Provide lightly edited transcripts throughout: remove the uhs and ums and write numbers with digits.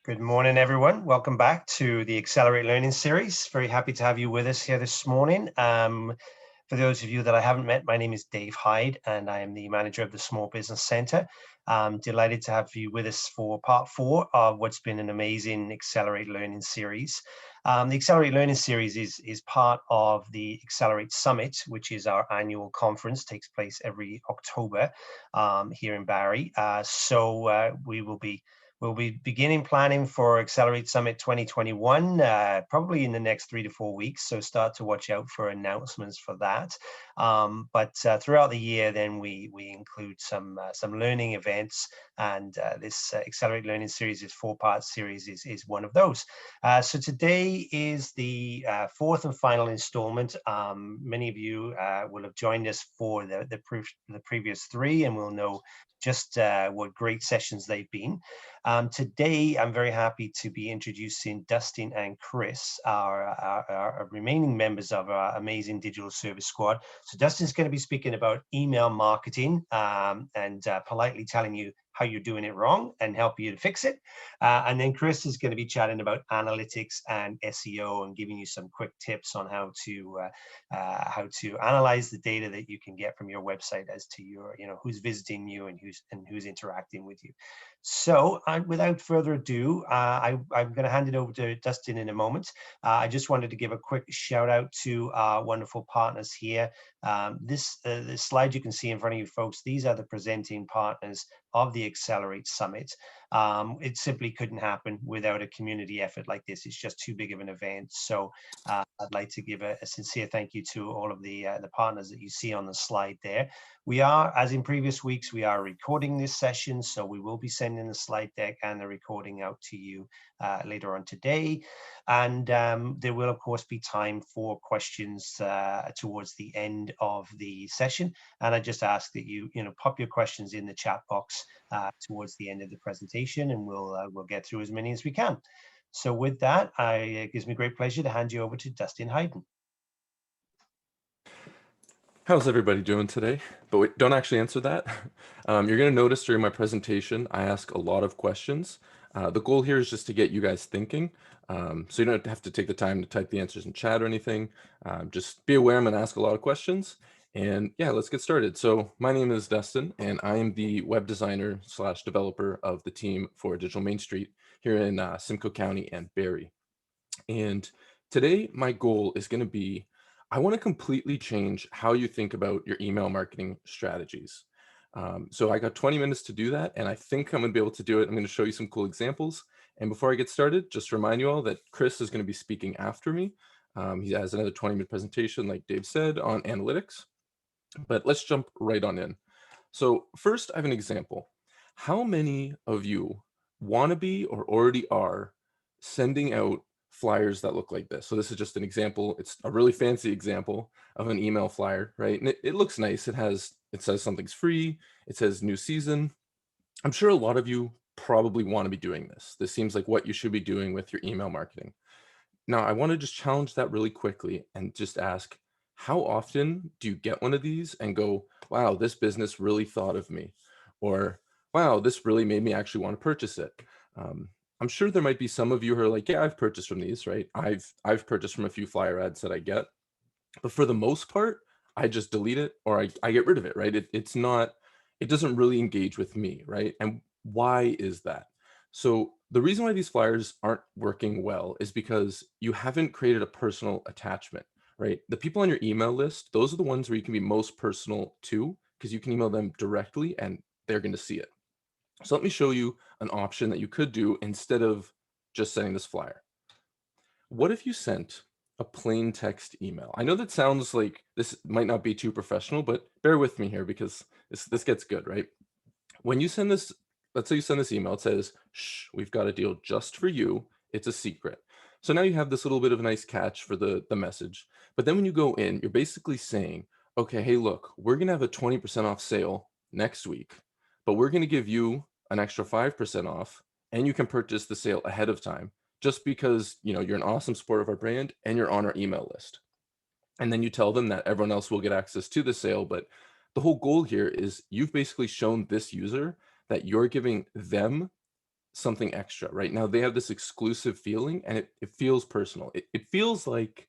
Good morning, everyone. Welcome back to the Accelerate Learning series. Very happy to have you with us here this morning. For those of you that I haven't met, my name is Dave Hyde, and I am the manager of the Small Business Center. I'm delighted to have you with us for part 4 of what's been an amazing Accelerate Learning series. The Accelerate Learning series is part of the Accelerate Summit, which is our annual conference, takes place every October here in Barrie. We'll be beginning planning for Accelerate Summit 2021, probably in the next 3 to 4 weeks. So start to watch out for announcements for that. But throughout the year, then we include some learning events, and this Accelerate Learning series, this 4-part series, is one of those. So today is the 4th and final installment. Many of you will have joined us for the previous 3, and will know just what great sessions they've been. Today, I'm very happy to be introducing Dustin and Chris, our remaining members of our amazing digital service squad. So Dustin's going to be speaking about email marketing and politely telling you how you're doing it wrong and help you to fix it. And then Chris is going to be chatting about analytics and SEO and giving you some quick tips on how to analyze the data that you can get from your website as to your, who's visiting you and who's interacting with you. So without further ado, I'm going to hand it over to Dustin in a moment. I just wanted to give a quick shout out to our wonderful partners here. This slide you can see in front of you folks, these are the presenting partners of the Accelerate Summit. It simply couldn't happen without a community effort like this. It's just too big of an event. So I'd like to give a sincere thank you to all of the partners that you see on the slide there. We are, as in previous weeks, we are recording this session, so we will be sending the slide deck and the recording out to you later on today. And there will, of course, be time for questions towards the end of the session. And I just ask that you pop your questions in the chat box towards the end of the presentation, and we'll get through as many as we can. So with that, it gives me great pleasure to hand you over to Dustin Hyden. How's everybody doing today? But wait, don't actually answer that. You're going to notice during my presentation, I ask a lot of questions. The goal here is just to get you guys thinking. So you don't have to take the time to type the answers in chat or anything. Just be aware I'm going to ask a lot of questions. And yeah, let's get started. So my name is Dustin, and I am the web designer / developer of the team for Digital Main Street here in Simcoe County and Barrie. And today, my goal is going to be, I want to completely change how you think about your email marketing strategies. So I got 20 minutes to do that, and I think I'm going to be able to do it. I'm going to show you some cool examples. And before I get started, just to remind you all that Chris is going to be speaking after me. He has another 20-minute presentation, like Dave said, on analytics. But let's jump right on in. So first, I have an example. How many of you want to be or already are sending out flyers that look like this? So this is just an example. It's a really fancy example of an email flyer, right? And it looks nice. It says something's free. It says new season. I'm sure a lot of you probably want to be doing this. This seems like what you should be doing with your email marketing. Now, I want to just challenge that really quickly and just ask, how often do you get one of these and go, wow, this business really thought of me? Or, wow, this really made me actually want to purchase it. I'm sure there might be some of you who are like, yeah, I've purchased from these, right? I've purchased from a few flyer ads that I get, but for the most part, I just delete it or I get rid of it, right? It doesn't really engage with me, right? And why is that? So the reason why these flyers aren't working well is because you haven't created a personal attachment, right? The people on your email list, those are the ones where you can be most personal to, because you can email them directly and they're going to see it. So let me show you an option that you could do instead of just sending this flyer. What if you sent a plain text email? I know that sounds like this might not be too professional, but bear with me here because this gets good, right? When you send this, let's say you send this email, it says, shh, we've got a deal just for you. It's a secret. So now you have this little bit of a nice catch for the message. But then when you go in, you're basically saying, okay, hey, look, we're going to have a 20% off sale next week, but we're going to give you an extra 5% off, and you can purchase the sale ahead of time just because you're an awesome supporter of our brand and you're on our email list. And then you tell them that everyone else will get access to the sale. But the whole goal here is you've basically shown this user that you're giving them something extra, right? Now they have this exclusive feeling, and it feels personal. It feels like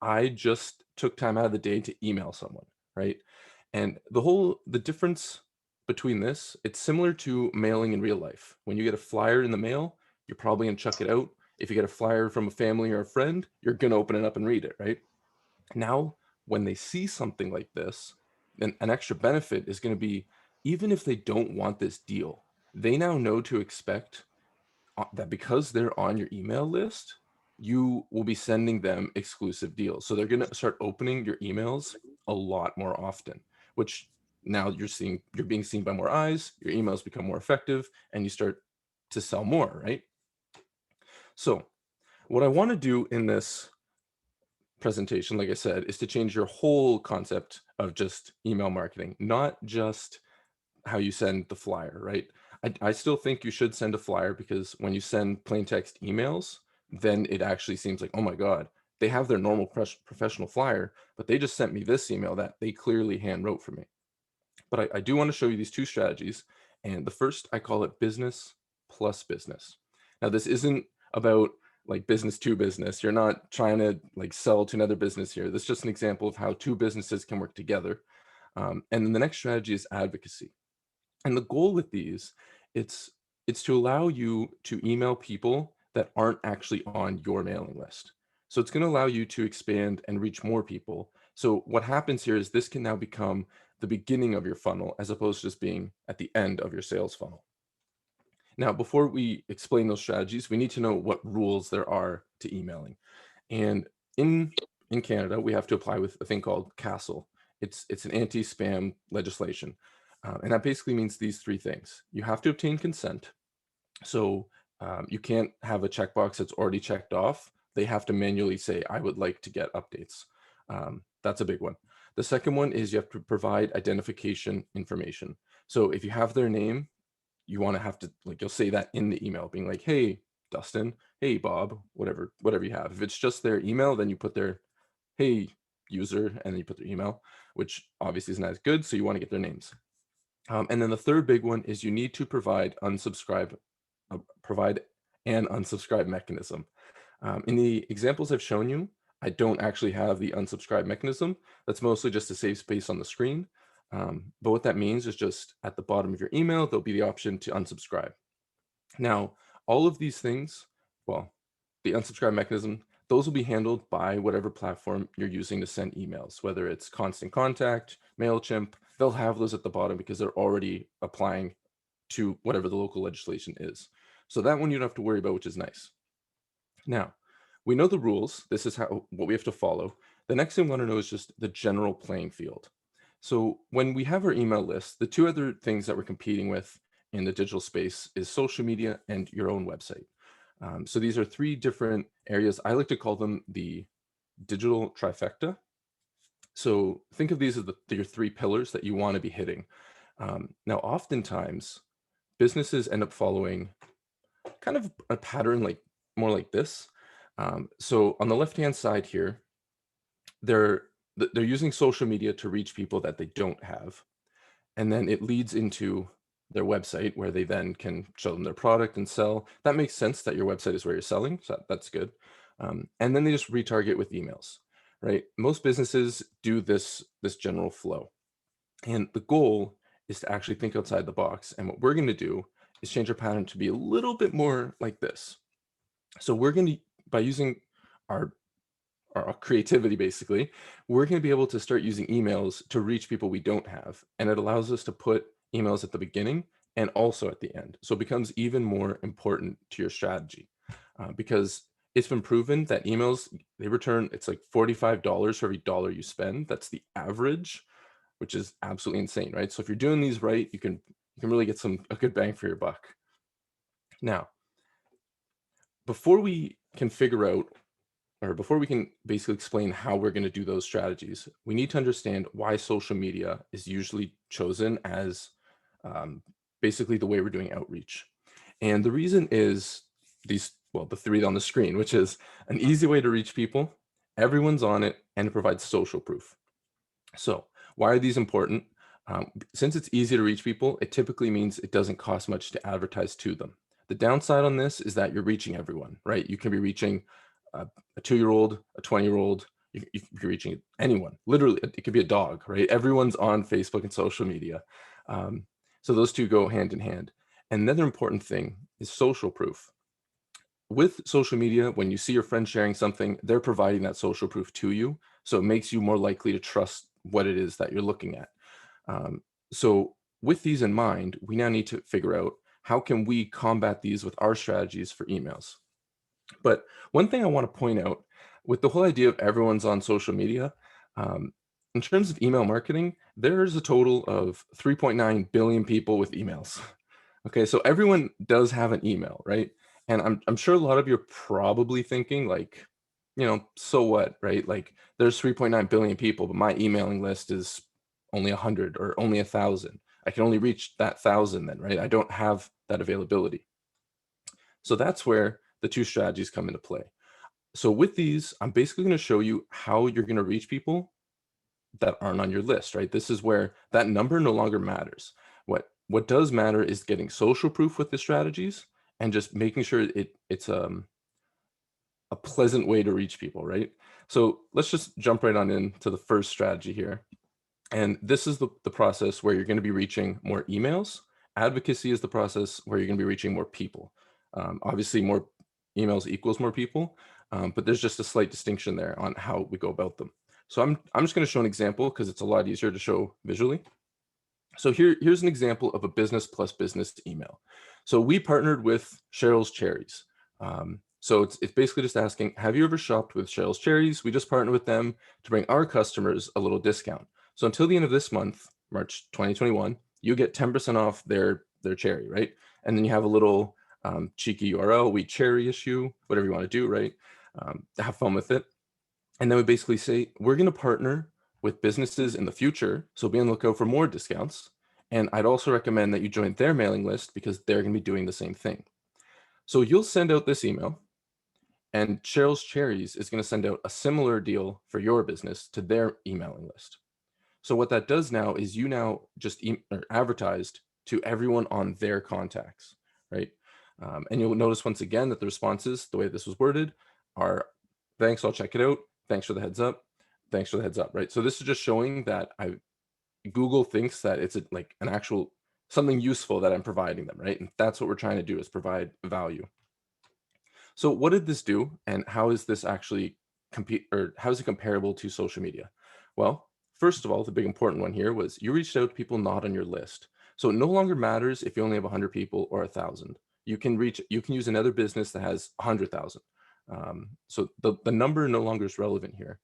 I just took time out of the day to email someone, right? And the difference between this, it's similar to mailing in real life. When you get a flyer in the mail, you're probably gonna chuck it out. If you get a flyer from a family or a friend, you're gonna open it up and read it, right? Now, when they see something like this, an extra benefit is gonna be, even if they don't want this deal, they now know to expect that because they're on your email list, you will be sending them exclusive deals. So they're going to start opening your emails a lot more often, which now you're being seen by more eyes, your emails become more effective, and you start to sell more, right? So what I want to do in this presentation, like I said, is to change your whole concept of just email marketing, not just how you send the flyer, right? I still think you should send a flyer, because when you send plain text emails, then it actually seems like, oh my God, they have their normal professional flyer, but they just sent me this email that they clearly hand wrote for me. But I do want to show you these two strategies. And the first, I call it business plus business. Now, this isn't about like business to business. You're not trying to like sell to another business here. This is just an example of how two businesses can work together. And then the next strategy is advocacy. And the goal with these, it's it's to allow you to email people that aren't actually on your mailing list. So it's going to allow you to expand and reach more people. So what happens here is this can now become the beginning of your funnel, as opposed to just being at the end of your sales funnel. Now, before we explain those strategies, we need to know what rules there are to emailing. And in Canada, we have to apply with a thing called CASL. It's an anti-spam legislation. And that basically means these three things. You have to obtain consent. So you can't have a checkbox that's already checked off. They have to manually say, I would like to get updates. That's a big one. The second one is you have to provide identification information. So if you have their name, you want to have to, like, you'll say that in the email, being like, hey, Dustin, hey, Bob, whatever you have. If it's just their email, then you put their, hey, user, and then you put their email, which obviously isn't as good. So you want to get their names. And then the third big one is you need to provide an unsubscribe mechanism. In the examples I've shown you, I don't actually have the unsubscribe mechanism. That's mostly just to save space on the screen. But what that means is just at the bottom of your email, there'll be the option to unsubscribe. Now, all of these things, well, the unsubscribe mechanism, those will be handled by whatever platform you're using to send emails, whether it's Constant Contact, MailChimp, they'll have those at the bottom because they're already applying to whatever the local legislation is. So that one you don't have to worry about, which is nice. Now, we know the rules. This is what we have to follow. The next thing we want to know is just the general playing field. So when we have our email list, the two other things that we're competing with in the digital space is social media and your own website. So these are three different areas. I like to call them the digital trifecta. So think of these as your three pillars that you want to be hitting. Now, oftentimes, businesses end up following kind of a pattern more like this. So on the left-hand side here, they're using social media to reach people that they don't have. And then it leads into their website, where they then can show them their product and sell. That makes sense that your website is where you're selling, so that's good. And then they just retarget with emails, right? Most businesses do this general flow. And the goal is to actually think outside the box. And what we're going to do is change our pattern to be a little bit more like this. So we're going to, by using our creativity, basically, we're going to be able to start using emails to reach people we don't have. And it allows us to put emails at the beginning and also at the end. So it becomes even more important to your strategy, because it's been proven that emails, they return, it's like $45 for every dollar you spend. That's the average, which is absolutely insane, right? So if you're doing these right, you can really get a good bang for your buck. Now, before we can figure out, or before we can basically explain how we're going to do those strategies, we need to understand why social media is usually chosen as basically the way we're doing outreach. And the reason is the three on the screen, which is an easy way to reach people, everyone's on it, and it provides social proof. So why are these important? Since it's easy to reach people, it typically means it doesn't cost much to advertise to them. The downside on this is that you're reaching everyone, right? You can be reaching a 2-year-old, a 20-year-old, you could be reaching anyone. Literally, it could be a dog, right? Everyone's on Facebook and social media. So those two go hand in hand. And another important thing is social proof. With social media, when you see your friend sharing something, they're providing that social proof to you. So it makes you more likely to trust what it is that you're looking at. So with these in mind, we now need to figure out how can we combat these with our strategies for emails. But one thing I want to point out with the whole idea of everyone's on social media, in terms of email marketing, there's a total of 3.9 billion people with emails. Okay, so everyone does have an email, right? And I'm sure a lot of you are probably thinking like, so what, right? Like there's 3.9 billion people, but my emailing list is only 100 or only 1,000. I can only reach that 1,000 then, right? I don't have that availability. So that's where the two strategies come into play. So with these, I'm basically going to show you how you're going to reach people that aren't on your list, right? This is where that number no longer matters. What does matter is getting social proof with the strategies and just making sure it's a pleasant way to reach people, right? So let's just jump right on into the first strategy here. And this is the process where you're going to be reaching more emails. Advocacy is the process where you're going to be reaching more people. Obviously, more emails equals more people, but there's just a slight distinction there on how we go about them. So I'm just going to show an example because it's a lot easier to show visually. So here's an example of a business plus business email. So we partnered with Cheryl's Cherries. So it's basically just asking, have you ever shopped with Cheryl's Cherries? We just partnered with them to bring our customers a little discount. So until the end of this month, March 2021, you get 10% off their cherry, right? And then you have a little cheeky URL, we cherry issue, whatever you want to do, right? Have fun with it. And then we basically say, we're going to partner with businesses in the future, so be on the lookout for more discounts. And I'd also recommend that you join their mailing list because they're going to be doing the same thing. So you'll send out this email, and Cheryl's Cherries is going to send out a similar deal for your business to their emailing list. So what that does now is you now just advertised to everyone on their contacts, right? And you'll notice once again that the responses, the way this was worded, are thanks, I'll check it out. Thanks for the heads up. Thanks for the heads up, right? So this is just showing that Google thinks that it's like an actual something useful that I'm providing them, right? And that's what we're trying to do, is provide value. So what did this do, and how is this actually how is it comparable to social media? Well, first of all, the big important one here was you reached out to people not on your list. So it no longer matters if you only have 100 people or 1,000. You can use another business that has 100,000. So the number no longer is relevant here.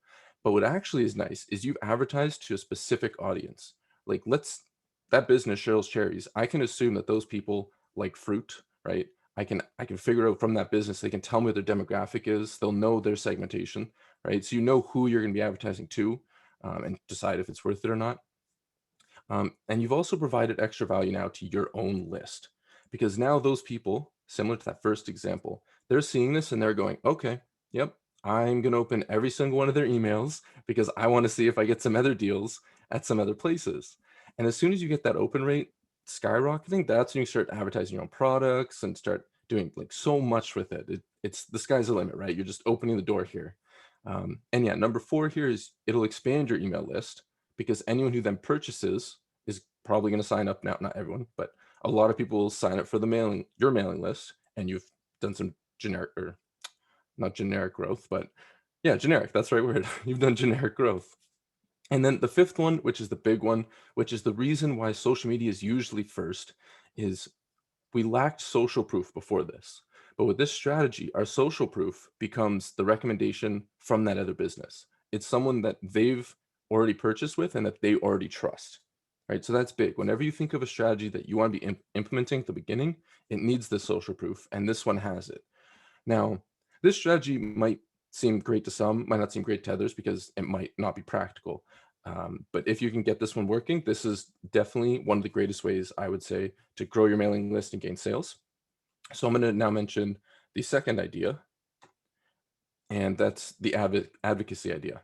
But what actually is nice is you've advertised to a specific audience. Like that business, Cheryl's Cherries, I can assume that those people like fruit, right? I can figure out from that business, they can tell me what their demographic is. They'll know their segmentation, right? So you know who you're going to be advertising to, and decide if it's worth it or not. And you've also provided extra value now to your own list, because now those people, similar to that first example, they're seeing this and they're going, okay, yep, I'm going to open every single one of their emails because I want to see if I get some other deals at some other places. And as soon as you get that open rate skyrocketing, that's when you start advertising your own products and start doing like so much with it. It's the sky's the limit, right? You're just opening the door here. And yeah, number 4 here is it'll expand your email list, because anyone who then purchases is probably going to sign up now. Not everyone, but a lot of people will sign up for your mailing list, and you've done some generic, or not generic growth, but yeah, generic, that's the right word. You've done generic growth. And then the 5th one, which is the big one, which is the reason why social media is usually first, is we lacked social proof before this. But with this strategy, our social proof becomes the recommendation from that other business. It's someone that they've already purchased with and that they already trust, right? So that's big. Whenever you think of a strategy that you want to be implementing at the beginning, it needs the social proof, and this one has it. Now, this strategy might seem great to some, might not seem great to others because it might not be practical. But if you can get this one working, this is definitely one of the greatest ways, I would say, to grow your mailing list and gain sales. So I'm going to now mention the second idea, and that's the advocacy idea.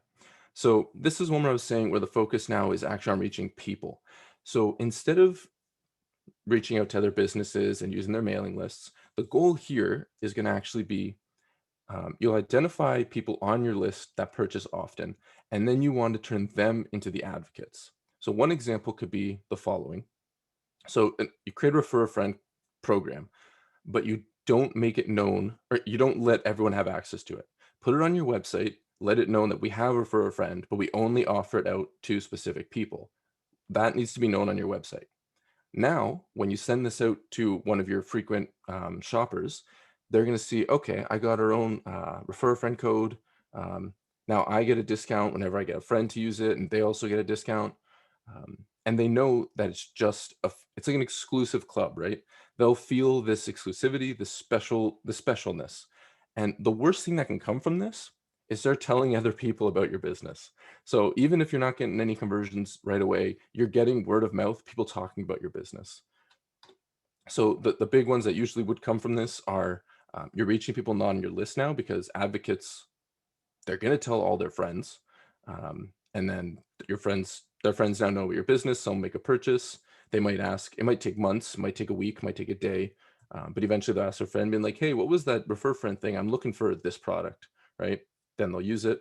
So this is one where I was saying where the focus now is actually on reaching people. So instead of reaching out to other businesses and using their mailing lists, the goal here is going to actually be you'll identify people on your list that purchase often, and then you want to turn them into the advocates. So one example could be the following. So you create a refer a friend program, but you don't make it known, or you don't let everyone have access to it. Put it on your website, let it known that we have refer a friend, but we only offer it out to specific people. That needs to be known on your website. Now, when you send this out to one of your frequent shoppers, they're going to see, okay, I got our own refer a friend code. Now I get a discount whenever I get a friend to use it, and they also get a discount. And they know that it's just it's like an exclusive club, right? They'll feel this exclusivity, this specialness. And the worst thing that can come from this is start telling other people about your business. So even if you're not getting any conversions right away, you're getting word of mouth, people talking about your business. So the big ones that usually would come from this are you're reaching people not on your list now, because advocates, they're going to tell all their friends. And then their friends now know about your business. Some make a purchase. They might ask, it might take months, it might take a week, it might take a day. But eventually they'll ask their friend, being like, hey, what was that refer friend thing? I'm looking for this product, right? Then they'll use it.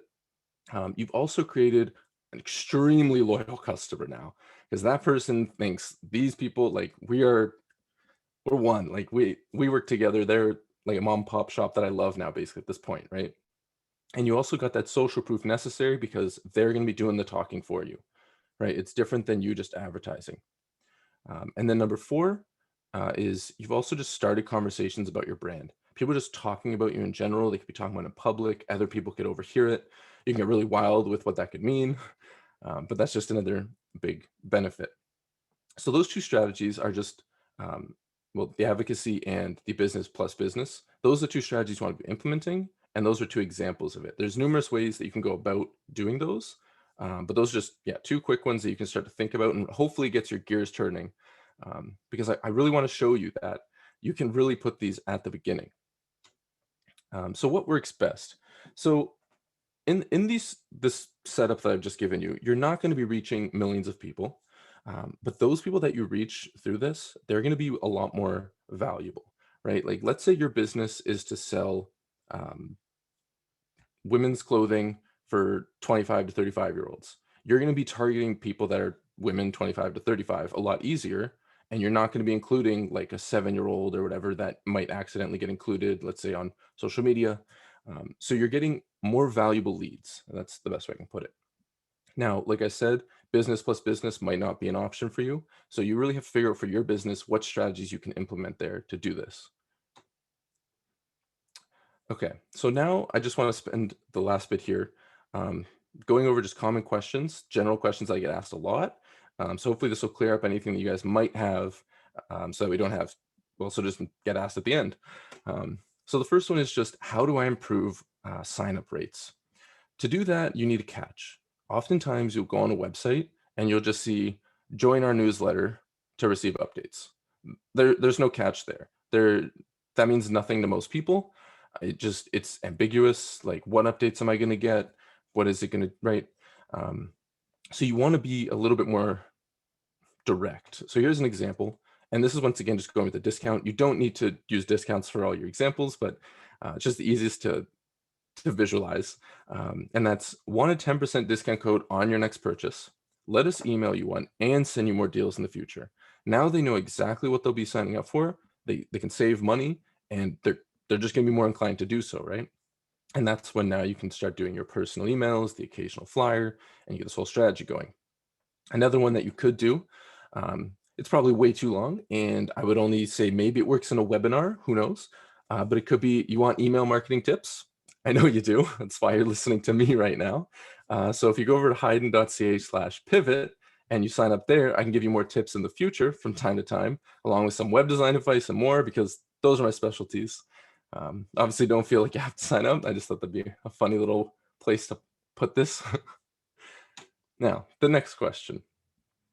You've also created an extremely loyal customer now, because that person thinks these people, like, we're one, like we work together. They're like a mom and pop shop that I love now, basically at this point, right? And you also got that social proof necessary, because they're going to be doing the talking for you, right? It's different than you just advertising. And then number 4 is you've also just started conversations about your brand. People just talking about you in general. They could be talking about it in public. Other people could overhear it. You can get really wild with what that could mean. But that's just another big benefit. So those 2 strategies are just, well, the advocacy and the business plus business. Those are 2 strategies you want to be implementing. And those are 2 examples of it. There's numerous ways that you can go about doing those. But those are just, 2 quick ones that you can start to think about, and hopefully gets your gears turning. Because I really want to show you that you can really put these at the beginning. So what works best? So in this setup that I've just given you, you're not going to be reaching millions of people. But those people that you reach through this, they're going to be a lot more valuable, right? Like, let's say your business is to sell women's clothing for 25 to 35-year-olds. You're going to be targeting people that are women 25 to 35 a lot easier. And you're not going to be including like a 7-year-old or whatever that might accidentally get included, let's say, on social media. So you're getting more valuable leads. That's the best way I can put it. Now, like I said, business plus business might not be an option for you. So you really have to figure out for your business what strategies you can implement there to do this. Okay, so now I just want to spend the last bit here going over just common questions, general questions I get asked a lot. So hopefully this will clear up anything that you guys might have, so that we don't have, well, so just get asked at the end. So the first one is just, how do I improve sign-up rates? To do that, you need a catch. Oftentimes you'll go on a website and you'll just see, join our newsletter to receive updates. There's no catch there. That means nothing to most people. It's ambiguous. Like, what updates am I going to get? What is it going to, right? So you want to be a little bit more direct. So here's an example. And this is, once again, just going with the discount. You don't need to use discounts for all your examples, but it's just the easiest to visualize. And that's, want a 10% discount code on your next purchase. Let us email you one and send you more deals in the future. Now they know exactly what they'll be signing up for. They can save money, and they're just going to be more inclined to do so, right? And that's when now you can start doing your personal emails, the occasional flyer, and you get this whole strategy going. Another one that you could do, it's probably way too long, and I would only say maybe it works in a webinar, who knows? But it could be, you want email marketing tips? I know you do. That's why you're listening to me right now. So if you go over to hayden.ca/pivot and you sign up there, I can give you more tips in the future from time to time, along with some web design advice and more, because those are my specialties. Obviously, don't feel like you have to sign up. I just thought that'd be a funny little place to put this. Now, the next question,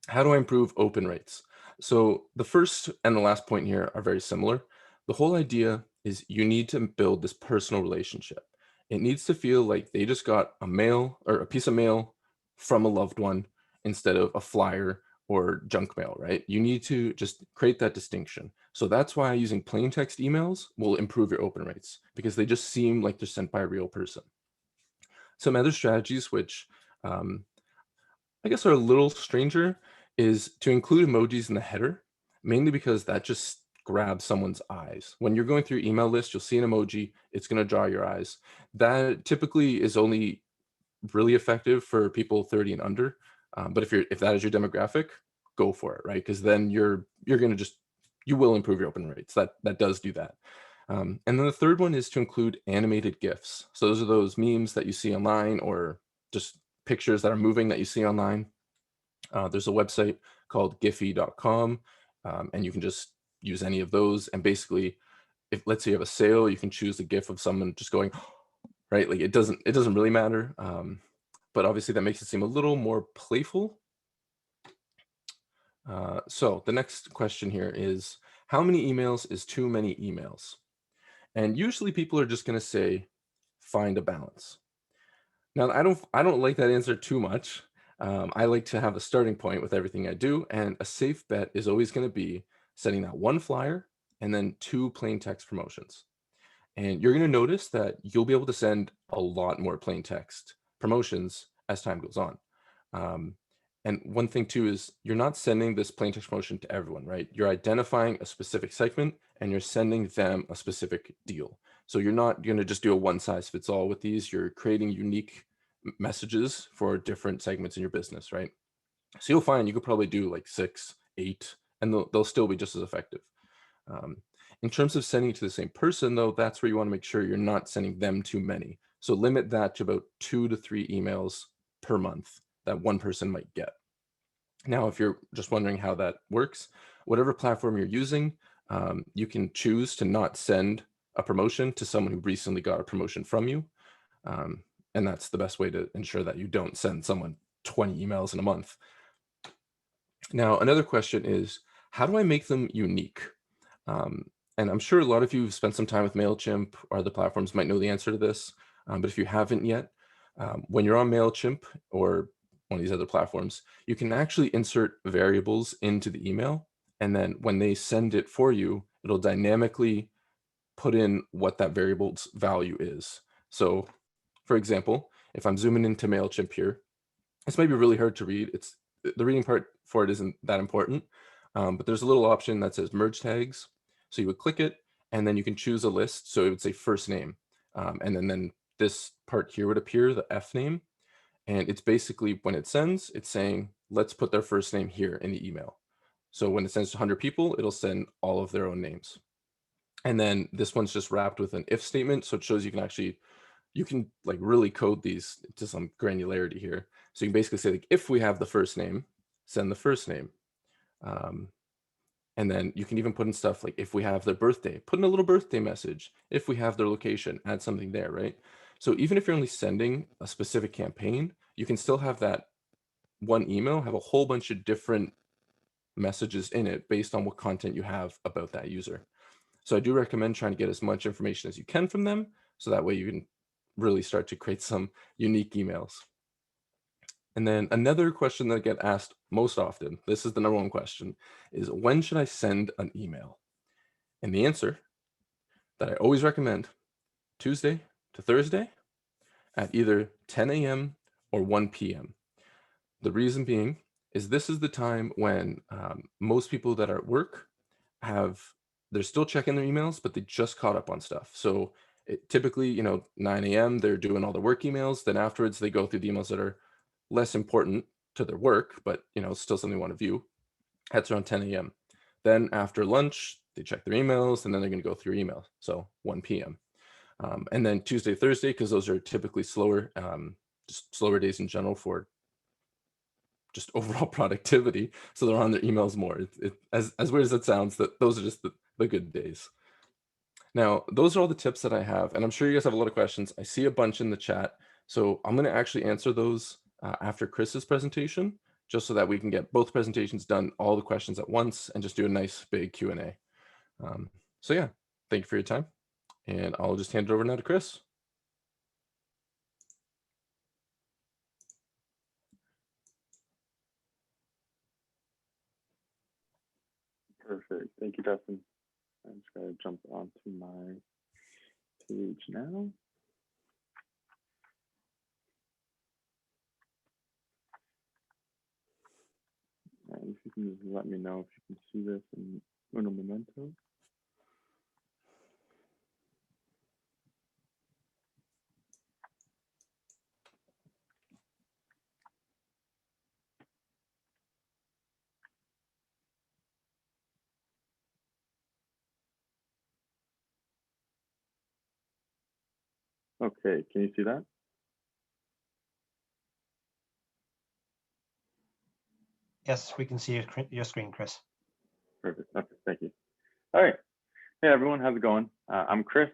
how do I improve open rates? So the first and the last point here are very similar. The whole idea is you need to build this personal relationship. It needs to feel like they just got a mail or a piece of mail from a loved one instead of a flyer or junk mail, right? You need to just create that distinction. So that's why using plain text emails will improve your open rates, because they just seem like they're sent by a real person. Some other strategies, which I guess are a little stranger, is to include emojis in the header, mainly because that just grabs someone's eyes. When you're going through your email list, you'll see an emoji, it's going to draw your eyes. That typically is only really effective for people 30 and under. But if that is your demographic, go for it, right? Because then you're going to you will improve your open rates. That does do that. And then the third one is to include animated GIFs. So those are those memes that you see online, or just pictures that are moving that you see online. There's a website called giphy.com, and you can just use any of those. And basically, if let's say you have a sale, you can choose a GIF of someone just going, right? Like it doesn't really matter. But obviously that makes it seem a little more playful. So the next question here is, how many emails is too many emails? And usually people are just going to say, find a balance. Now, I don't like that answer too much. I like to have a starting point with everything I do, and a safe bet is always going to be setting that one flyer and then 2 plain text promotions. And you're going to notice that you'll be able to send a lot more plain text promotions as time goes on. And one thing too is you're not sending this plain text promotion to everyone, right? You're identifying a specific segment and you're sending them a specific deal. So you're not going to just do a one size fits all with these. You're creating unique messages for different segments in your business, right? So you'll find you could probably do like 6, 8, and they'll still be just as effective. In terms of sending it to the same person, though, that's where you want to make sure you're not sending them too many. So limit that to about 2 to 3 emails per month that one person might get. Now, if you're just wondering how that works, whatever platform you're using, you can choose to not send a promotion to someone who recently got a promotion from you. And that's the best way to ensure that you don't send someone 20 emails in a month. Now, another question is, how do I make them unique? And I'm sure a lot of you have spent some time with MailChimp or other platforms might know the answer to this. But if you haven't yet, when you're on MailChimp or one of these other platforms, you can actually insert variables into the email. And then when they send it for you, it'll dynamically put in what that variable's value is. So for example, if I'm zooming into MailChimp here, this might be really hard to read. The reading part for it isn't that important, but there's a little option that says merge tags. So you would click it, and then you can choose a list. So it would say first name, and then this part here would appear, the F name. And it's basically when it sends, it's saying, let's put their first name here in the email. So when it sends to 100 people, it'll send all of their own names. And then this one's just wrapped with an if statement. So it shows you can like really code these to some granularity here. So you can basically say, like, if we have the first name, send the first name. And then you can even put in stuff like, if we have their birthday, put in a little birthday message. If we have their location, add something there, right? So even if you're only sending a specific campaign, you can still have that one email have a whole bunch of different messages in it based on what content you have about that user. So I do recommend trying to get as much information as you can from them, so that way you can really start to create some unique emails. And then another question that I get asked most often, this is the number one question, is when should I send an email? And the answer that I always recommend, Tuesday to Thursday at either 10 a.m. or 1 p.m. The reason being is this is the time when most people that are at work they're still checking their emails, but they just caught up on stuff. So typically, 9 a.m., they're doing all the work emails. Then afterwards, they go through the emails that are less important to their work, but, still something they want to view. That's around 10 a.m. Then after lunch, they check their emails, and then they're going to go through email. So 1 p.m. And then Tuesday, Thursday, because those are typically slower, just slower days in general for just overall productivity. So they're on their emails more. As weird as it sounds, that those are just the good days. Now, those are all the tips that I have, and I'm sure you guys have a lot of questions. I see a bunch in the chat, so I'm going to actually answer those after Chris's presentation, just so that we can get both presentations done, all the questions at once, and just do a nice big Q&A. So yeah, thank you for your time, and I'll just hand it over now to Chris. Perfect. Thank you, Dustin. I'm just going to jump onto my page now. And if you can just let me know if you can see this in Uno Momento. Okay, can you see that? Yes, we can see your screen, Chris. Perfect. Okay, thank you. All right. Hey, everyone. How's it going? I'm Chris.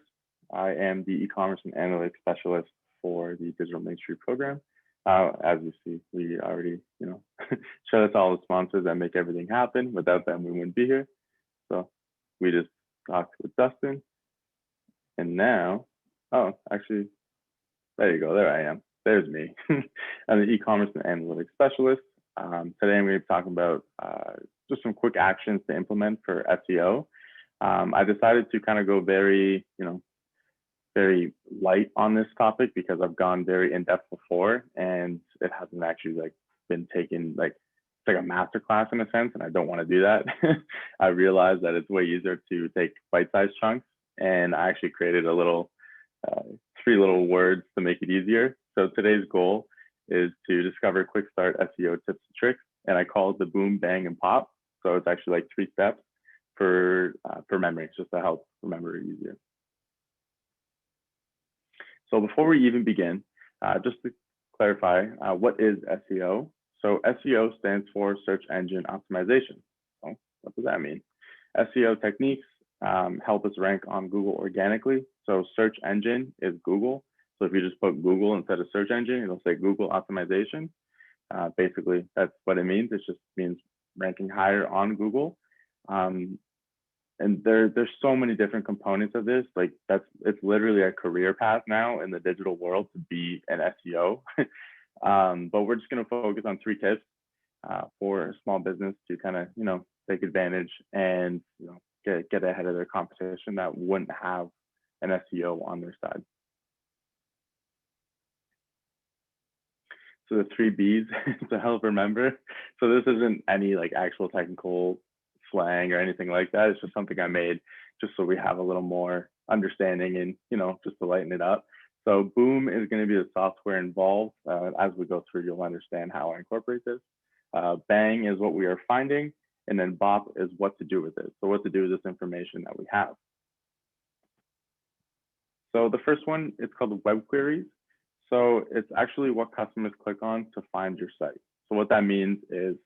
I am the e-commerce and analytics specialist for the Digital Main Street program. As you see, we already, shout out to all the sponsors that make everything happen. Without them, we wouldn't be here. So we just talked with Dustin. And now, oh, actually, there you go. There I am. There's me. I'm the e-commerce and analytics specialist. Today, I'm going to be talking about just some quick actions to implement for SEO. I decided to kind of go very, very light on this topic because I've gone very in depth before, and it hasn't actually been taken it's like a master class in a sense, and I don't want to do that. I realized that it's way easier to take bite-sized chunks, and I actually created a little 3 little words to make it easier. So today's goal is to discover quick start SEO tips and tricks, and I call it the boom, bang, and pop. So it's actually like 3 steps for memory, just to help remember it easier. So before we even begin, just to clarify, what is SEO? So SEO stands for search engine optimization. So what does that mean? SEO techniques help us rank on Google organically. So search engine is Google. So if you just put Google instead of search engine, it'll say Google optimization. Basically, that's what it means. It just means ranking higher on Google. And there's so many different components of this. It's literally a career path now in the digital world to be an SEO. But we're just going to focus on 3 tips for a small business to kind of take advantage and get ahead of their competition that wouldn't have an SEO on their side. So the 3 B's to help remember. So this isn't any actual technical slang or anything like that. It's just something I made just so we have a little more understanding and just to lighten it up. So boom is going to be the software involved. As we go through, you'll understand how I incorporate this. Bang is what we are finding, and then bop is what to do with it. So what to do with this information that we have. So the first one, it's called the web queries. So it's actually what customers click on to find your site. So what that means is,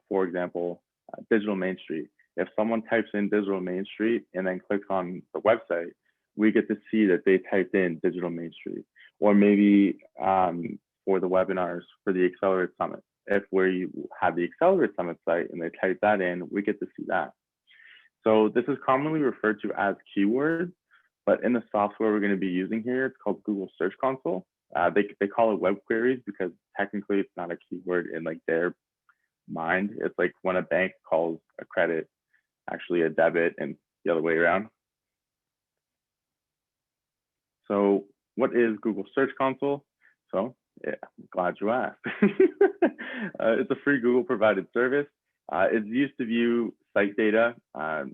for example, Digital Main Street. If someone types in Digital Main Street and then clicks on the website, we get to see that they typed in Digital Main Street. Or maybe for the webinars for the Accelerate Summit, if we have the Accelerate Summit site and they type that in, we get to see that. So this is commonly referred to as keywords, but in the software we're going to be using here, it's called Google Search Console. They call it web queries because technically it's not a keyword in their mind. It's like when a bank calls a credit actually a debit and the other way around. So what is Google Search Console? So yeah, I'm glad you asked. It's a free Google provided service. It's used to view site data.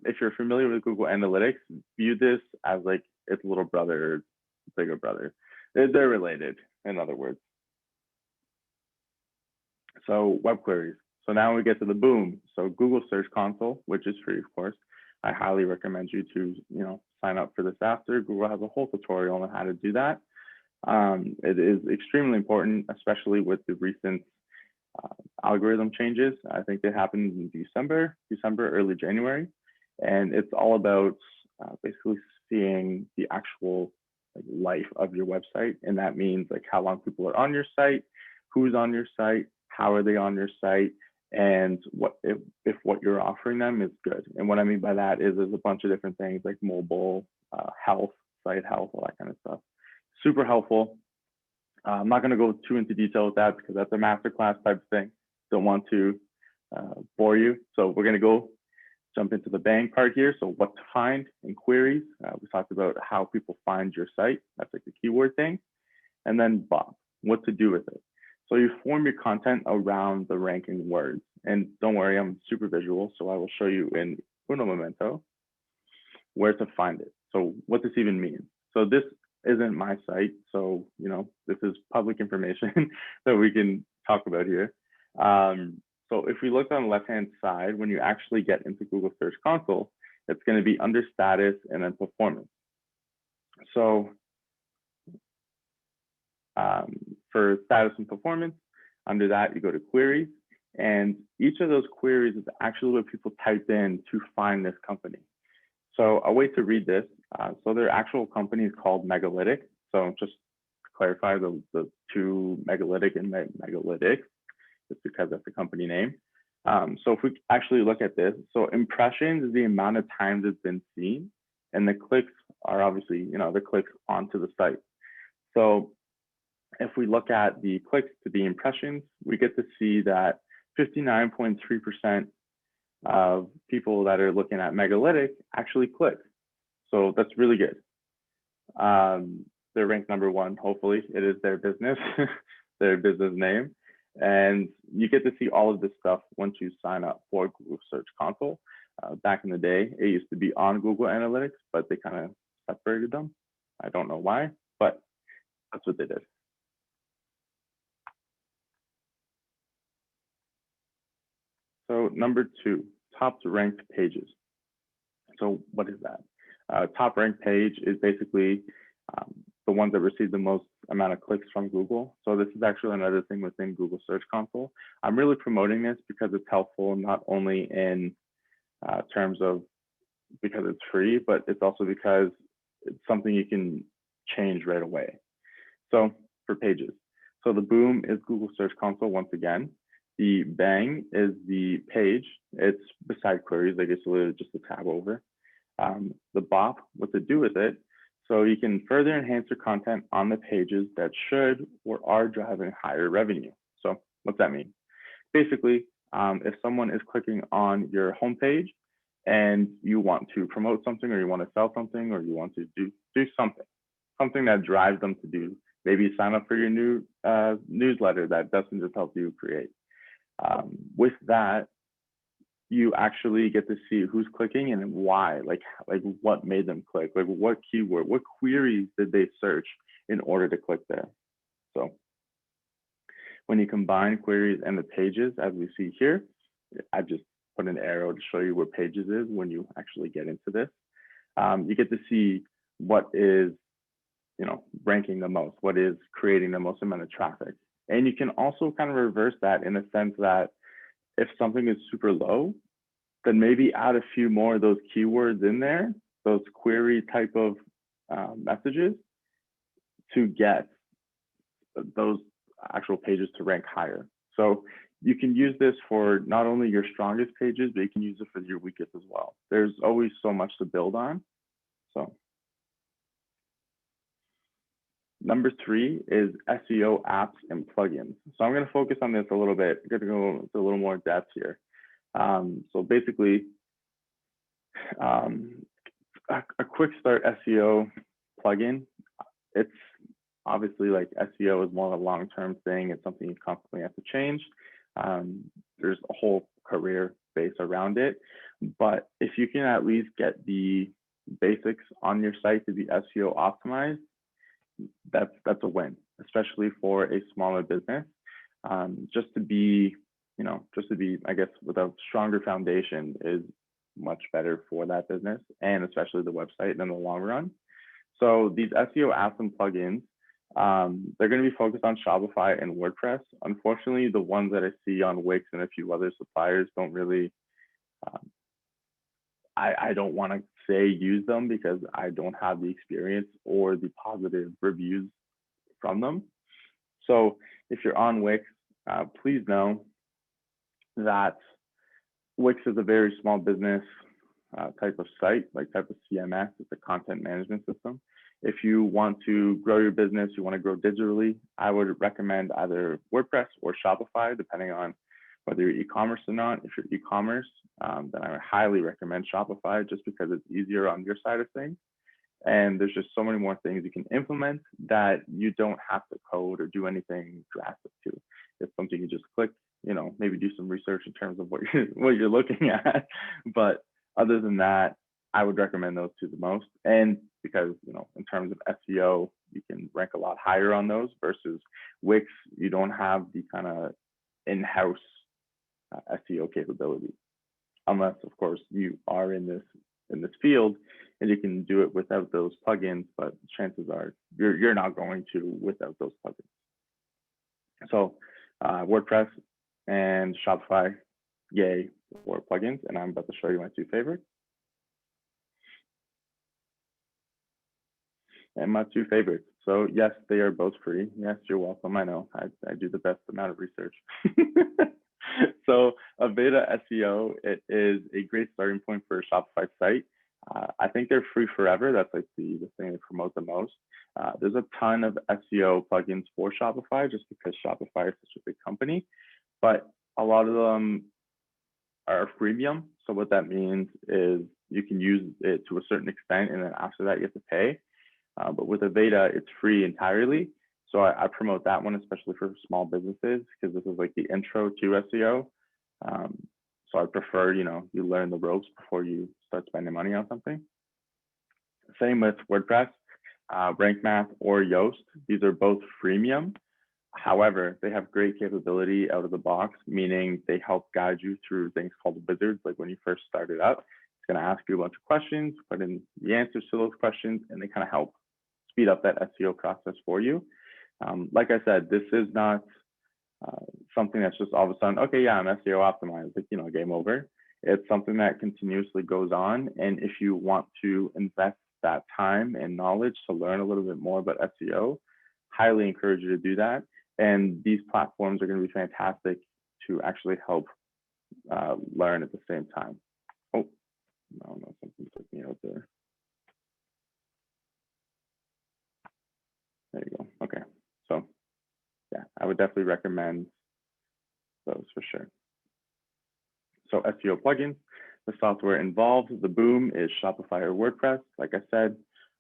If you're familiar with Google Analytics, view this as its little brother or bigger brother. They're related, in other words. So web queries. So now we get to the boom. So Google Search Console, which is free, of course. I highly recommend you to, sign up for this after. Google has a whole tutorial on how to do that. It is extremely important, especially with the recent algorithm changes. I think they happened in December, early January. And it's all about basically seeing the actual life of your website. And that means how long people are on your site, who's on your site, how are they on your site, and what if what you're offering them is good. And what I mean by that is there's a bunch of different things like mobile, health, site health, all that kind of stuff. Super helpful. I'm not going to go too into detail with that because that's a masterclass type of thing. Don't want to bore you. So we're going to go jump into the bang part here. So what to find in queries. We talked about how people find your site. That's like the keyword thing. And then Bob, what to do with it. So you form your content around the ranking words. And don't worry, I'm super visual. So I will show you in uno momento where to find it. So what this even means. So this isn't my site. So, this is public information that we can talk about here. So if we look on the left-hand side, when you actually get into Google Search Console, it's going to be under status and then performance. So for status and performance, under that, you go to queries. And each of those queries is actually what people type in to find this company. So a way to read this, so their actual company is called Megalithic. So just to clarify the two Megalithic and Megalithic, just because that's the company name. So if we actually look at this, so impressions is the amount of times it's been seen, and the clicks are obviously, the clicks onto the site. So if we look at the clicks to the impressions, we get to see that 59.3% of people that are looking at Megalithic actually click. So that's really good. They're ranked #1, hopefully. It is their business, their business name. And you get to see all of this stuff once you sign up for Google Search Console. Back in the day, it used to be on Google Analytics, but they kind of separated them. I don't know why, but that's what they did. So #2, top ranked pages. So what is that? Top ranked page is basically the ones that receive the most amount of clicks from Google. So this is actually another thing within Google Search Console. I'm really promoting this because it's helpful not only in terms of because it's free, but it's also because it's something you can change right away. So for pages, so the boom is Google Search Console once again. The bang is the page. It's beside queries, like it's literally just a tab over. The bop, what to do with it. So you can further enhance your content on the pages that should or are driving higher revenue. So what's that mean? Basically, if someone is clicking on your homepage and you want to promote something, or you want to sell something, or you want to do something that drives them to do, maybe sign up for your new newsletter that Dustin just helped you create. With that, you actually get to see who's clicking and why, like what made them click, like what keyword, what queries did they search in order to click there. So when you combine queries and the pages, as we see here, I just put an arrow to show you where pages is when you actually get into this. You get to see what is, ranking the most, what is creating the most amount of traffic. And you can also kind of reverse that in the sense that if something is super low, then maybe add a few more of those keywords in there, those query type of messages, to get those actual pages to rank higher. So you can use this for not only your strongest pages, but you can use it for your weakest as well. There's always so much to build on. So #3 is SEO apps and plugins. So I'm going to focus on this a little bit. I'm going to go into a little more depth here. So basically, a quick start SEO plugin. It's obviously like SEO is more of a long-term thing. It's something you constantly have to change. There's a whole career base around it. But if you can at least get the basics on your site to be SEO optimized, that's a win, especially for a smaller business. Just to be, I guess, with a stronger foundation is much better for that business, and especially the website in the long run. So these SEO apps and plugins, they're going to be focused on Shopify and WordPress. Unfortunately, the ones that I see on Wix and a few other suppliers don't really, I don't want to say use them because I don't have the experience or the positive reviews from them. So if you're on Wix, please know that Wix is a very small business type of site, like type of CMS. It's a content management system. If you want to grow your business, you want to grow digitally, I would recommend either WordPress or Shopify, depending on whether you're e-commerce or not. If you're e-commerce, then I highly recommend Shopify just because it's easier on your side of things. And there's just so many more things you can implement that you don't have to code or do anything drastic to. It's something you just click, maybe do some research in terms of what you're looking at. But other than that, I would recommend those two the most. And because, in terms of SEO, you can rank a lot higher on those versus Wix. You don't have the kind of in-house SEO capability, unless, of course, you are in this field and you can do it without those plugins, but chances are you're not going to without those plugins. So WordPress and Shopify, yay for plugins, and I'm about to show you my two favorites. And my two favorites. So yes, they are both free. Yes, you're welcome. I know I do the best amount of research. So Aveda SEO, it is a great starting point for a Shopify site. I think they're free forever. That's like the thing they promote the most. There's a ton of SEO plugins for Shopify just because Shopify is such a big company, but a lot of them are freemium. So what that means is you can use it to a certain extent, and then after that you have to pay. But with Aveda, it's free entirely. So I promote that one, especially for small businesses, because this is like the intro to SEO. So I prefer, you learn the ropes before you start spending money on something. Same with WordPress, Rank Math, or Yoast. These are both freemium. However, they have great capability out of the box, meaning they help guide you through things called wizards. Like when you first start it up, it's going to ask you a bunch of questions, put in the answers to those questions, and they kind of help speed up that SEO process for you. Like I said, this is not something that's just all of a sudden, okay, yeah, I'm SEO optimized, like, game over. It's something that continuously goes on. And if you want to invest that time and knowledge to learn a little bit more about SEO, highly encourage you to do that. And these platforms are going to be fantastic to actually help learn at the same time. Oh, no, something took me out there. There you go. Okay. So yeah, I would definitely recommend those for sure. So SEO plugins, the software involved, the boom is Shopify or WordPress. Like I said,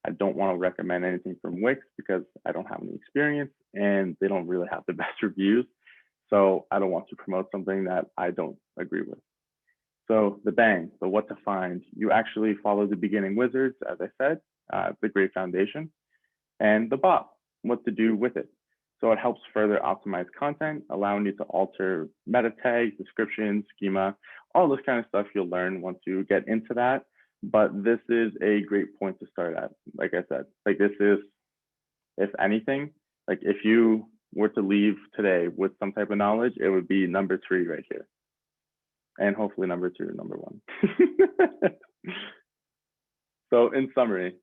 I don't want to recommend anything from Wix because I don't have any experience and they don't really have the best reviews. So I don't want to promote something that I don't agree with. So the bang, the what to find, you actually follow the beginning wizards, as I said, the great foundation, and the bot, what to do with it. So it helps further optimize content, allowing you to alter meta tags, descriptions, schema, all this kind of stuff you'll learn once you get into that. But this is a great point to start at. Like I said, like this is, if anything, like if you were to leave today with some type of knowledge, it would be number 3 right here. And hopefully number 2 or number 1. So in summary,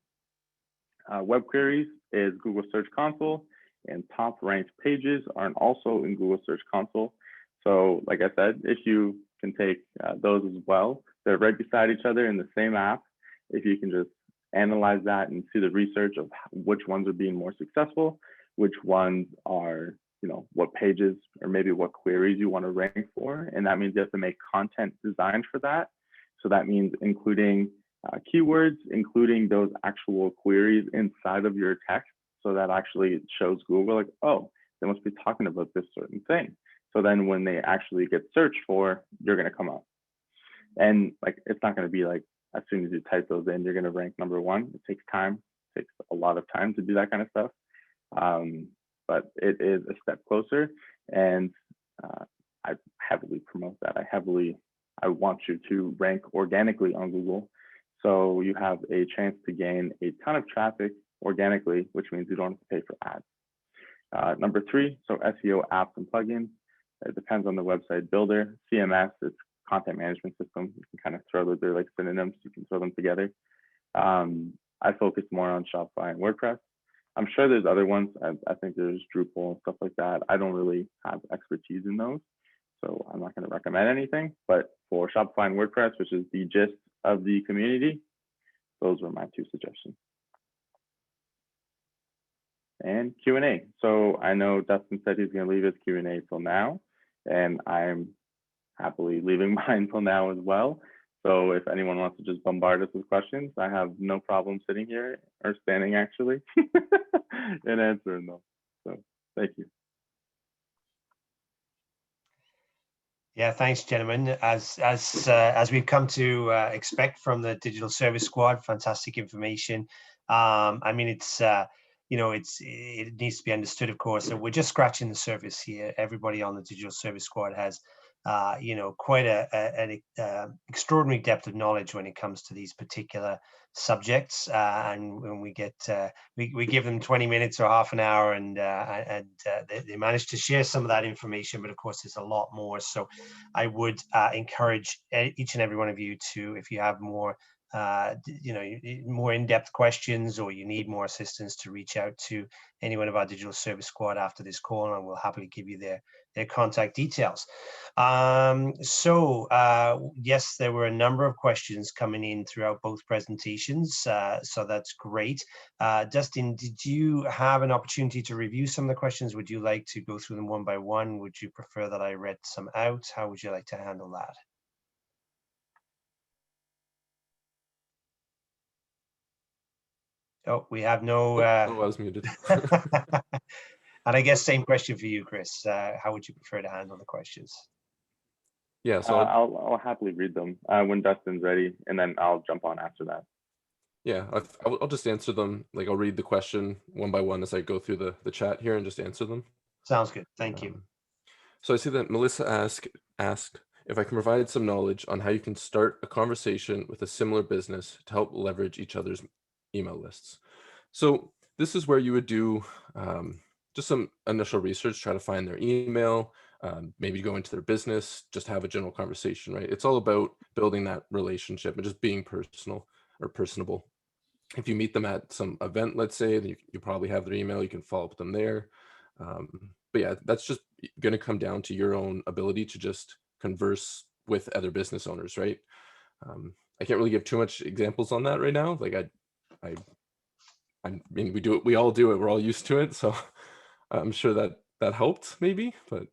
web queries is Google Search Console, and top ranked pages are also in Google Search Console. So like I said, if you can take those as well, they're right beside each other in the same app. If you can just analyze that and see the research of which ones are being more successful, which ones are, what pages or maybe what queries you want to rank for. And that means you have to make content designed for that. So that means including keywords, including those actual queries inside of your text. So that actually shows Google like, oh, they must be talking about this certain thing. So then when they actually get searched for, you're going to come up. And like, it's not going to be like, as soon as you type those in, you're going to rank number 1. It takes time. It takes a lot of time to do that kind of stuff. But it is a step closer. And I heavily promote that. I want you to rank organically on Google. So you have a chance to gain a ton of traffic organically, which means you don't have to pay for ads. Number 3, so SEO apps and plugins. It depends on the website builder. CMS, it's content management system. You can kind of throw those, they're like synonyms. You can throw them together. I focus more on Shopify and WordPress. I'm sure there's other ones. I think there's Drupal and stuff like that. I don't really have expertise in those, so I'm not going to recommend anything. But for Shopify and WordPress, which is the gist of the community, those were my 2 suggestions. And Q&A. So I know Dustin said he's going to leave his Q&A till now, and I'm happily leaving mine till now as well. So if anyone wants to just bombard us with questions, I have no problem sitting here, or standing actually, and answering them. So thank you. Yeah, thanks, gentlemen. As we've come to expect from the Digital Service Squad, fantastic information. I mean, it's it needs to be understood, of course, that we're just scratching the surface here. Everybody on the Digital Service Squad has quite an extraordinary depth of knowledge when it comes to these particular subjects, and when we get we give them 20 minutes or half an hour, and they manage to share some of that information, but of course there's a lot more. So I would encourage each and every one of you to, if you have more more in-depth questions, or you need more assistance, to reach out to any one of our Digital Service Squad after this call, and we'll happily give you their contact details. Yes, there were a number of questions coming in throughout both presentations, so that's great. Dustin, did you have an opportunity to review some of the questions? Would you like to go through them one by one? Would you prefer that I read some out? How would you like to handle that? Oh, we have no. I was muted. And I guess same question for you, Chris. How would you prefer to handle the questions? Yeah, so I'll happily read them when Dustin's ready, and then I'll jump on after that. Yeah, I'll just answer them. Like, I'll read the question one by one as I go through the chat here and just answer them. Sounds good. Thank you. So I see that Melissa asked if I can provide some knowledge on how you can start a conversation with a similar business to help leverage each other's email lists. So this is where you would do just some initial research, try to find their email, maybe go into their business, just have a general conversation, right? It's all about building that relationship and just being personal or personable. If you meet them at some event, let's say, then you probably have their email, you can follow up with them there. But yeah, that's just going to come down to your own ability to just converse with other business owners, right? I can't really give too much examples on that right now. Like I mean, we all do it. We're all used to it. So I'm sure that helped maybe, but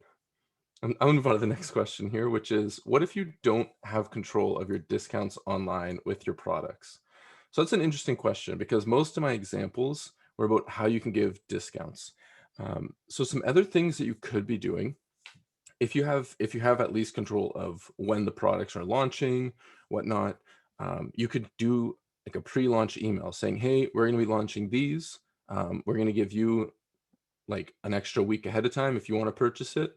I'll move on to the next question here, which is, what if you don't have control of your discounts online with your products? So that's an interesting question, because most of my examples were about how you can give discounts. So some other things that you could be doing, if you have at least control of when the products are launching, whatnot, you could do like a pre-launch email saying, hey, we're going to be launching these. We're going to give you like an extra week ahead of time if you want to purchase it.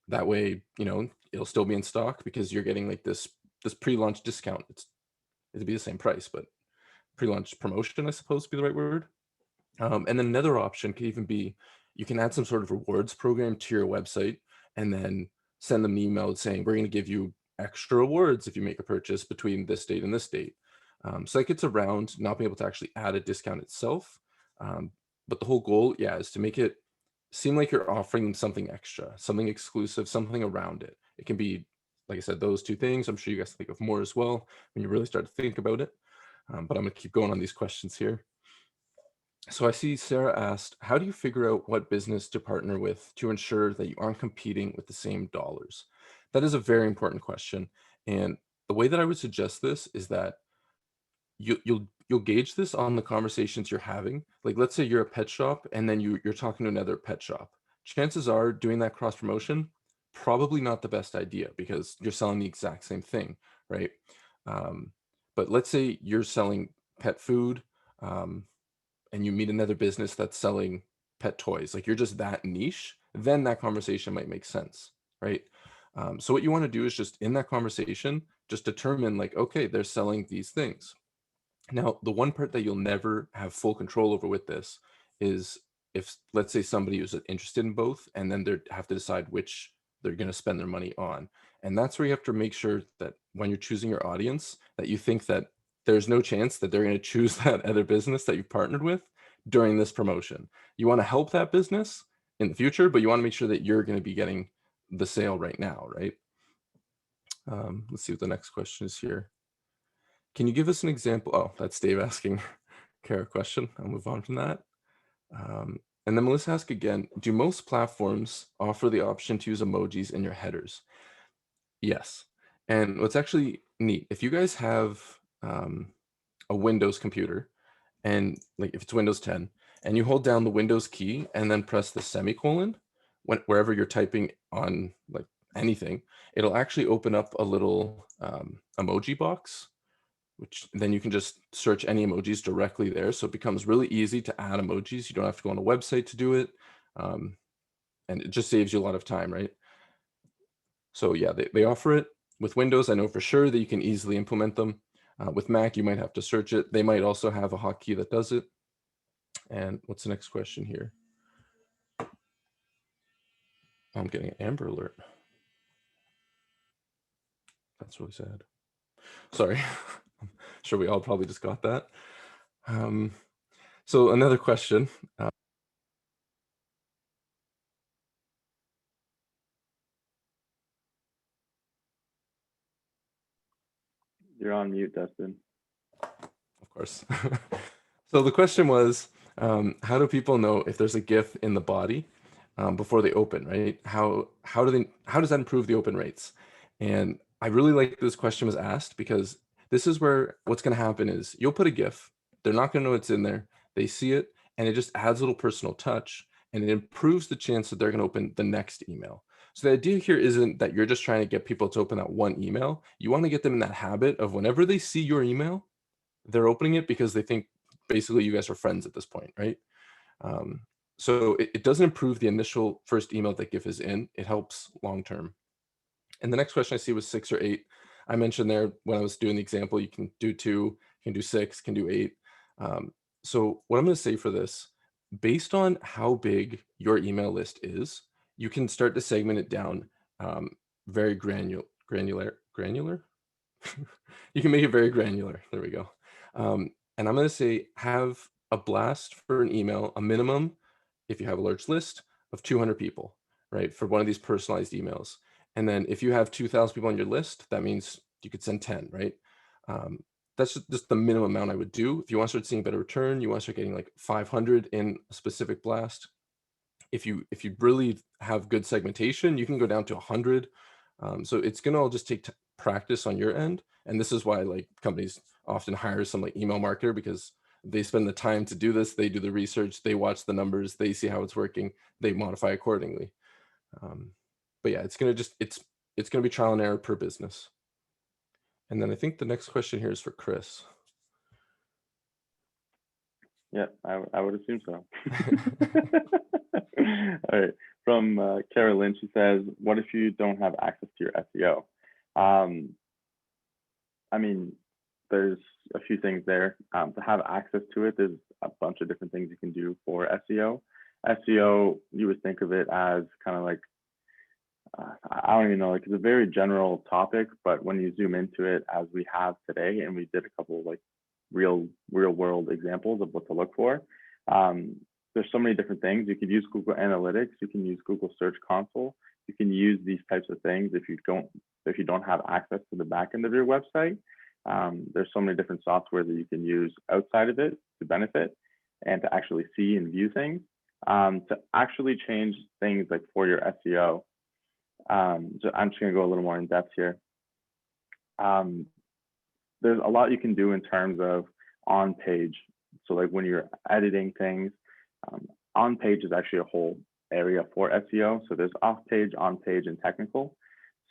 That way, it'll still be in stock because you're getting like this pre-launch discount. It'd be the same price, but pre-launch promotion, I suppose, would be the right word. And then another option could even be, you can add some sort of rewards program to your website and then send them an email saying, we're going to give you extra rewards if you make a purchase between this date and this date. So that gets around not being able to actually add a discount itself. But the whole goal, is to make it seem like you're offering them something extra, something exclusive, something around it. It can be, like I said, those two things. I'm sure you guys think of more as well when you really start to think about it. But I'm going to keep going on these questions here. So I see Sarah asked, how do you figure out what business to partner with to ensure that you aren't competing with the same dollars? That is a very important question. And the way that I would suggest this is that you'll gauge this on the conversations you're having. Like, let's say you're a pet shop and then you're talking to another pet shop. Chances are doing that cross promotion, probably not the best idea because you're selling the exact same thing, right? But let's say you're selling pet food, and you meet another business that's selling pet toys, like you're just that niche, then that conversation might make sense, right? So what you want to do is just in that conversation, just determine like, okay, they're selling these things. Now, the one part that you'll never have full control over with this is if, let's say, somebody is interested in both, and then they have to decide which they're going to spend their money on. And that's where you have to make sure that when you're choosing your audience, that you think that there's no chance that they're going to choose that other business that you've partnered with during this promotion. You want to help that business in the future, but you want to make sure that you're going to be getting the sale right now, right? Let's see what the next question is here. Can you give us an example? Oh, that's Dave asking Kara a question. I'll move on from that. And then Melissa asked again, do most platforms offer the option to use emojis in your headers? Yes. And what's actually neat, if you guys have a Windows computer, and like if it's Windows 10, and you hold down the Windows key and then press the semicolon, wherever you're typing on like anything, it'll actually open up a little emoji box, which then you can just search any emojis directly there. So it becomes really easy to add emojis. You don't have to go on a website to do it. And it just saves you a lot of time, right? So yeah, they offer it. With Windows, I know for sure that you can easily implement them. With Mac, you might have to search it. They might also have a hotkey that does it. And what's the next question here? I'm getting an Amber Alert. That's really sad. Sorry. I'm sure we all probably just got that. So another question. You're on mute, Dustin. Of course. So the question was, how do people know if there's a GIF in the body before they open, right? How does that improve the open rates? And I really like this question was asked because this is where what's going to happen is you'll put a GIF, they're not going to know it's in there, they see it, and it just adds a little personal touch, and it improves the chance that they're going to open the next email. So the idea here isn't that you're just trying to get people to open that one email. You want to get them in that habit of whenever they see your email, they're opening it because they think basically you guys are friends at this point, right? So it doesn't improve the initial first email that GIF is in. It helps long term. And the next question I see was 6 or 8. I mentioned there when I was doing the example, you can do 2, you can do 6, can do 8. So what I'm going to say for this, based on how big your email list is, you can start to segment it down very granular. You can make it very granular. There we go. And I'm going to say have a blast for an email, a minimum, if you have a large list, of 200 people, right? For one of these personalized emails. And then if you have 2,000 people on your list, that means you could send 10, right? That's just the minimum amount I would do. If you want to start seeing a better return, you want to start getting like 500 in a specific blast. If you really have good segmentation, you can go down to 100. So it's going to all just take practice on your end. And this is why like companies often hire some like email marketer, because they spend the time to do this. They do the research, they watch the numbers, they see how it's working, they modify accordingly. But yeah, it's going to be trial and error per business. And then I think the next question here is for Chris. Yeah, I would assume so. All right. From Carolyn, she says, what if you don't have access to your SEO? I mean, there's a few things there. To have access to it, there's a bunch of different things you can do for SEO. SEO, you would think of it as kind of like, I don't even know, like it's a very general topic, but when you zoom into it as we have today, and we did a couple of like real world examples of what to look for, there's so many different things. You could use Google Analytics, you can use Google Search Console, you can use these types of things if you don't have access to the back end of your website. There's so many different software that you can use outside of it to benefit and to actually see and view things, to actually change things like for your SEO. So I'm just going to go a little more in depth here. There's a lot you can do in terms of on page. So like when you're editing things, on page is actually a whole area for SEO. So there's off page, on page, and technical.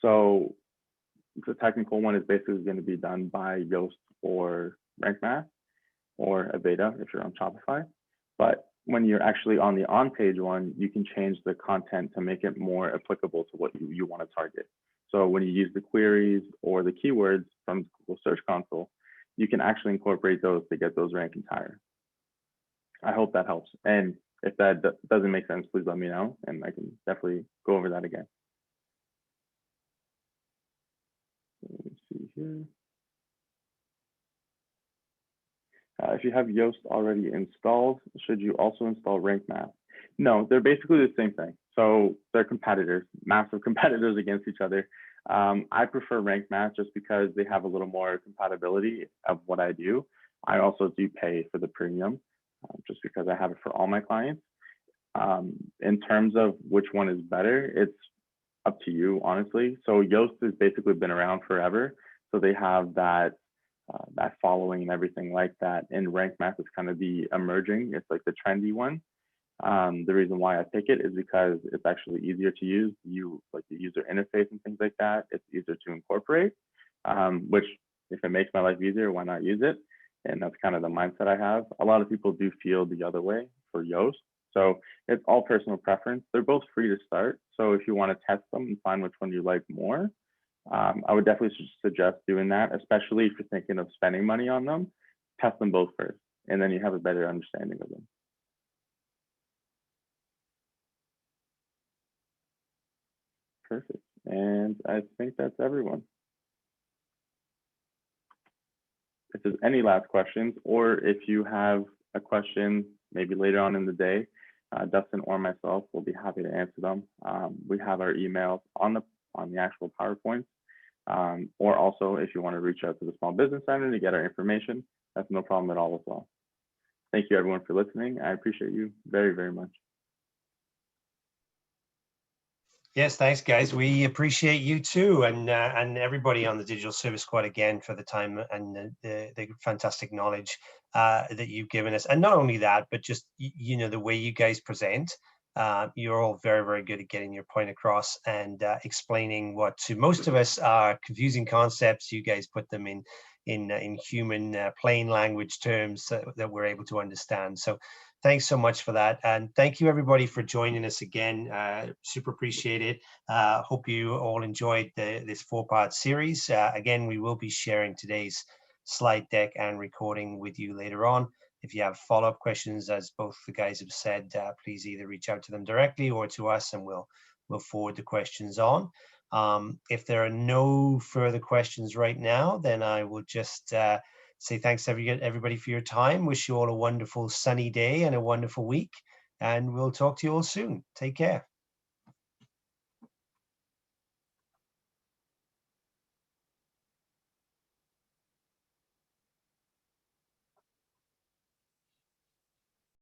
So the technical one is basically going to be done by Yoast or Rank Math or Aveda if you're on Shopify. But when you're actually on the on-page one, you can change the content to make it more applicable to what you want to target. So when you use the queries or the keywords from Google Search Console, you can actually incorporate those to get those ranking higher. I hope that helps. And if that doesn't make sense, please let me know, and I can definitely go over that again. Let me see here. If you have Yoast already installed, should you also install Rank Math? No, they're basically the same thing. So they're competitors, massive competitors against each other. I prefer Rank Math just because they have a little more compatibility of what I do. I also do pay for the premium just because I have it for all my clients. In terms of which one is better, up to you, honestly. So Yoast has basically been around forever. So they have that that following and everything like that. And Rank Math is kind of the emerging, it's like the trendy one. The reason why I pick it is because it's actually easier to use. Like the user interface and things like that, it's easier to incorporate, which if it makes my life easier, why not use it? And that's kind of the mindset I have. A lot of people do feel the other way for Yoast. So it's all personal preference. They're both free to start. So if you want to test them and find which one you like more, I would definitely suggest doing that, especially if you're thinking of spending money on them. Test them both first, and then you have a better understanding of them. Perfect. And I think that's everyone. If there's any last questions, or if you have a question maybe later on in the day, Dustin or myself will be happy to answer them. We have our emails on the actual PowerPoint, or also if you want to reach out to the Small Business Center to get our information, that's no problem at all as well. Thank you everyone for listening. I appreciate you very, very much. Yes, thanks, guys. We appreciate you too, and everybody on the Digital Service Squad again for the time and the fantastic knowledge that you've given us. And not only that, but just the way you guys present. You're all very, very good at getting your point across and explaining what to most of us are confusing concepts. You guys put them in human plain language terms that we're able to understand. So thanks so much for that. And thank you everybody for joining us again. Super appreciate it. Hope you all enjoyed this 4-part series. Again, we will be sharing today's slide deck and recording with you later on. If you have follow-up questions, as both the guys have said, please either reach out to them directly or to us, and we'll forward the questions on. If there are no further questions right now, then I will just say thanks to everybody for your time. Wish you all a wonderful sunny day and a wonderful week. And we'll talk to you all soon. Take care.